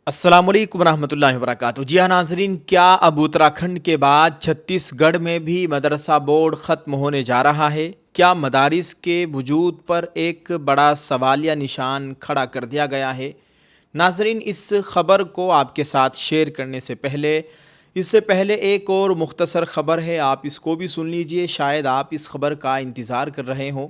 السلام علیکم ورحمۃ اللہ وبرکاتہ۔ جی ہاں ناظرین، کیا اب اتراکھنڈ کے بعد چھتیس گڑھ میں بھی مدرسہ بورڈ ختم ہونے جا رہا ہے؟ کیا مدارس کے وجود پر ایک بڑا سوالیہ نشان کھڑا کر دیا گیا ہے؟ ناظرین، اس خبر کو آپ کے ساتھ شیئر کرنے سے پہلے ایک اور مختصر خبر ہے، آپ اس کو بھی سن لیجئے، شاید آپ اس خبر کا انتظار کر رہے ہوں۔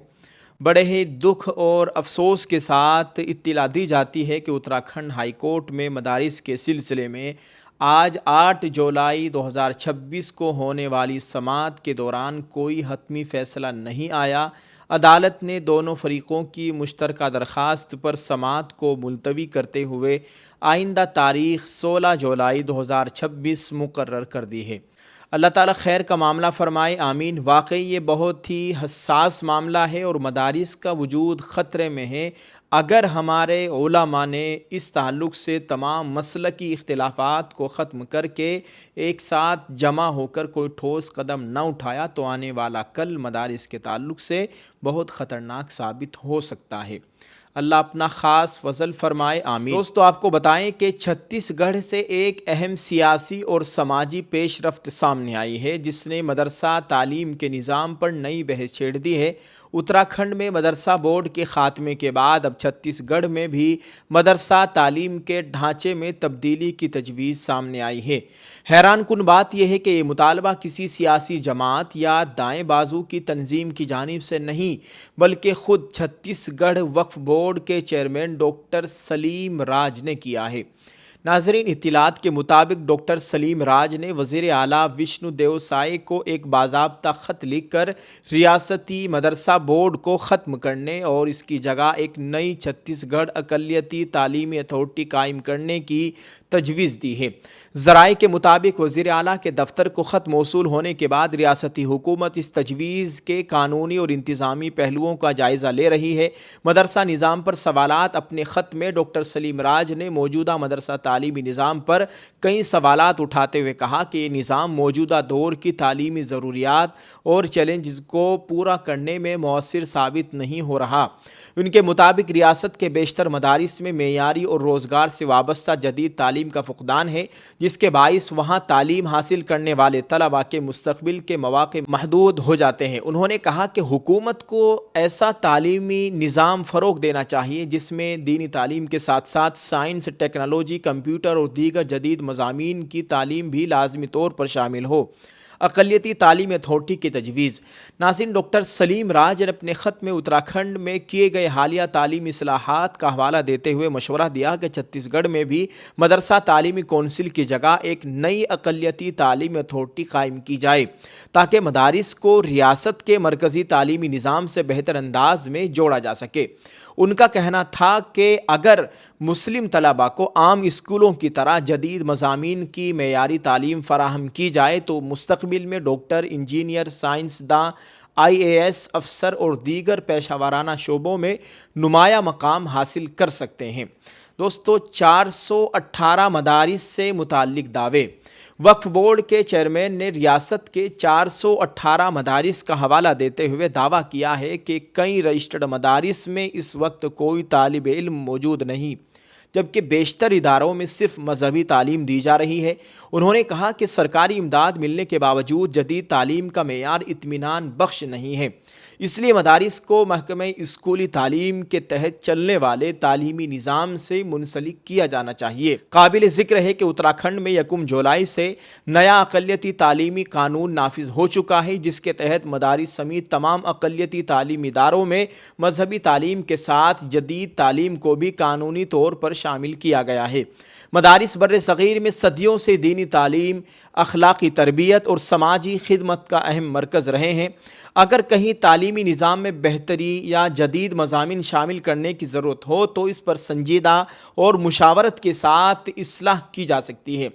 بڑے ہی دکھ اور افسوس کے ساتھ اطلاع دی جاتی ہے کہ اتراکھنڈ ہائی کورٹ میں مدارس کے سلسلے میں آج 8 جولائی 2026 کو ہونے والی سماعت کے دوران کوئی حتمی فیصلہ نہیں آیا۔ عدالت نے دونوں فریقوں کی مشترکہ درخواست پر سماعت کو ملتوی کرتے ہوئے آئندہ تاریخ 16 جولائی 2026 مقرر کر دی ہے۔ اللہ تعالیٰ خیر کا معاملہ فرمائے، آمین۔ واقعی یہ بہت ہی حساس معاملہ ہے اور مدارس کا وجود خطرے میں ہے۔ اگر ہمارے علماء نے اس تعلق سے تمام مسلکی اختلافات کو ختم کر کے ایک ساتھ جمع ہو کر کوئی ٹھوس قدم نہ اٹھایا تو آنے والا کل مدارس کے تعلق سے بہت خطرناک ثابت ہو سکتا ہے۔ اللہ اپنا خاص فضل فرمائے، آمین۔ دوستو، آپ کو بتائیں کہ چھتیس گڑھ سے ایک اہم سیاسی اور سماجی پیش رفت سامنے آئی ہے جس نے مدرسہ تعلیم کے نظام پر نئی بحث چھیڑ دی ہے۔ اتراکھنڈ میں مدرسہ بورڈ کے خاتمے کے بعد اب چھتیس گڑھ میں بھی مدرسہ تعلیم کے ڈھانچے میں تبدیلی کی تجویز سامنے آئی ہے۔ حیران کن بات یہ ہے کہ یہ مطالبہ کسی سیاسی جماعت یا دائیں بازو کی تنظیم کی جانب سے نہیں بلکہ خود چھتیس گڑھ وقف بورڈ کے چیئرمین ڈاکٹر سلیم راج نے کیا ہے۔ ناظرین، اطلاعات کے مطابق ڈاکٹر سلیم راج نے وزیر اعلیٰ وشنو دیو سائے کو ایک باضابطہ خط لکھ کر ریاستی مدرسہ بورڈ کو ختم کرنے اور اس کی جگہ ایک نئی چھتیس گڑھ اقلیتی تعلیمی اتھارٹی قائم کرنے کی تجویز دی ہے۔ ذرائع کے مطابق وزیر اعلیٰ کے دفتر کو خط موصول ہونے کے بعد ریاستی حکومت اس تجویز کے قانونی اور انتظامی پہلوؤں کا جائزہ لے رہی ہے۔ مدرسہ نظام پر سوالات اپنے خط میں ڈاکٹر سلیم راج نے موجودہ مدرسہ تعلیمی نظام پر کئی سوالات اٹھاتے ہوئے کہا کہ یہ نظام موجودہ دور کی تعلیمی ضروریات اور چیلنجز کو پورا کرنے میں مؤثر ثابت نہیں ہو رہا۔ ان کے مطابق ریاست کے بیشتر مدارس میں معیاری اور روزگار سے وابستہ جدید تعلیم کا فقدان ہے، جس کے باعث وہاں تعلیم حاصل کرنے والے طلباء کے مستقبل کے مواقع محدود ہو جاتے ہیں۔ انہوں نے کہا کہ حکومت کو ایسا تعلیمی نظام فروغ دینا چاہیے جس میں دینی تعلیم کے ساتھ ساتھ سائنس، ٹیکنالوجی، کمپیوٹر اور دیگر جدید مضامین کی تعلیم بھی لازمی طور پر شامل ہو۔ اقلیتی تعلیم اتھارٹی کی تجویز۔ ناظرین، ڈاکٹر سلیم راج نے اپنے خط میں اتراکھنڈ میں کیے گئے حالیہ تعلیمی اصلاحات کا حوالہ دیتے ہوئے مشورہ دیا کہ چھتیس گڑھ میں بھی مدرسہ تعلیمی کونسل کی جگہ ایک نئی اقلیتی تعلیم اتھارٹی قائم کی جائے تاکہ مدارس کو ریاست کے مرکزی تعلیمی نظام سے بہتر انداز میں جوڑا جا سکے۔ ان کا کہنا تھا کہ اگر مسلم طلباء کو عام اسکولوں کی طرح جدید مضامین کی معیاری تعلیم فراہم کی جائے تو مستقبل میں ڈاکٹر، انجینئر، سائنسداں، IAS افسر اور دیگر پیشہ ورانہ شعبوں میں نمایاں مقام حاصل کر سکتے ہیں۔ دوستو، 418 مدارس سے متعلق دعوے۔ وقف بورڈ کے چیئرمین نے ریاست کے 418 مدارس کا حوالہ دیتے ہوئے دعویٰ کیا ہے کہ کئی رجسٹرڈ مدارس میں اس وقت کوئی طالب علم موجود نہیں، جبکہ بیشتر اداروں میں صرف مذہبی تعلیم دی جا رہی ہے۔ انہوں نے کہا کہ سرکاری امداد ملنے کے باوجود جدید تعلیم کا معیار اطمینان بخش نہیں ہے، اس لیے مدارس کو محکمہ اسکولی تعلیم کے تحت چلنے والے تعلیمی نظام سے منسلک کیا جانا چاہیے۔ قابل ذکر ہے کہ اتراکھنڈ میں 1 جولائی سے نیا اقلیتی تعلیمی قانون نافذ ہو چکا ہے، جس کے تحت مدارس سمیت تمام اقلیتی تعلیمی اداروں میں مذہبی تعلیم کے ساتھ جدید تعلیم کو بھی قانونی طور پر شامل کیا گیا ہے۔ مدارس بر صغیر میں صدیوں سے دینی تعلیم، اخلاقی تربیت اور سماجی خدمت کا اہم مرکز رہے ہیں۔ اگر کہیں تعلیمی نظام میں بہتری یا جدید مضامین شامل کرنے کی ضرورت ہو تو اس پر سنجیدہ اور مشاورت کے ساتھ اصلاح کی جا سکتی ہے،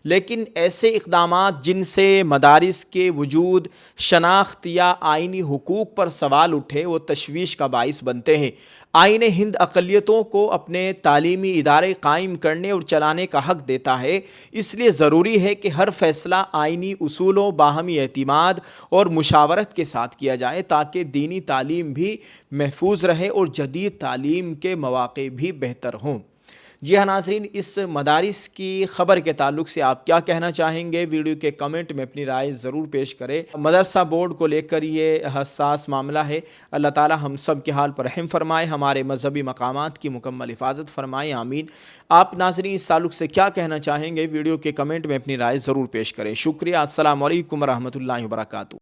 لیکن ایسے اقدامات جن سے مدارس کے وجود، شناخت یا آئینی حقوق پر سوال اٹھے وہ تشویش کا باعث بنتے ہیں۔ آئین ہند اقلیتوں کو اپنے تعلیمی ادارے قائم کرنے اور چلانے کا حق دیتا ہے، اس لیے ضروری ہے کہ ہر فیصلہ آئینی اصولوں، باہمی اعتماد اور مشاورت کے ساتھ کیا جائے تاکہ دینی تعلیم بھی محفوظ رہے اور جدید تعلیم کے مواقع بھی بہتر ہوں۔ جی ہاں ناظرین، اس مدارس کی خبر کے تعلق سے آپ کیا کہنا چاہیں گے؟ ویڈیو کے کمنٹ میں اپنی رائے ضرور پیش کریں۔ مدرسہ بورڈ کو لے کر یہ حساس معاملہ ہے۔ اللہ تعالی ہم سب کے حال پر رحم فرمائے، ہمارے مذہبی مقامات کی مکمل حفاظت فرمائے، آمین۔ آپ ناظرین اس تعلق سے کیا کہنا چاہیں گے؟ ویڈیو کے کمنٹ میں اپنی رائے ضرور پیش کریں۔ شکریہ۔ السلام علیکم ورحمۃ اللہ وبرکاتہ۔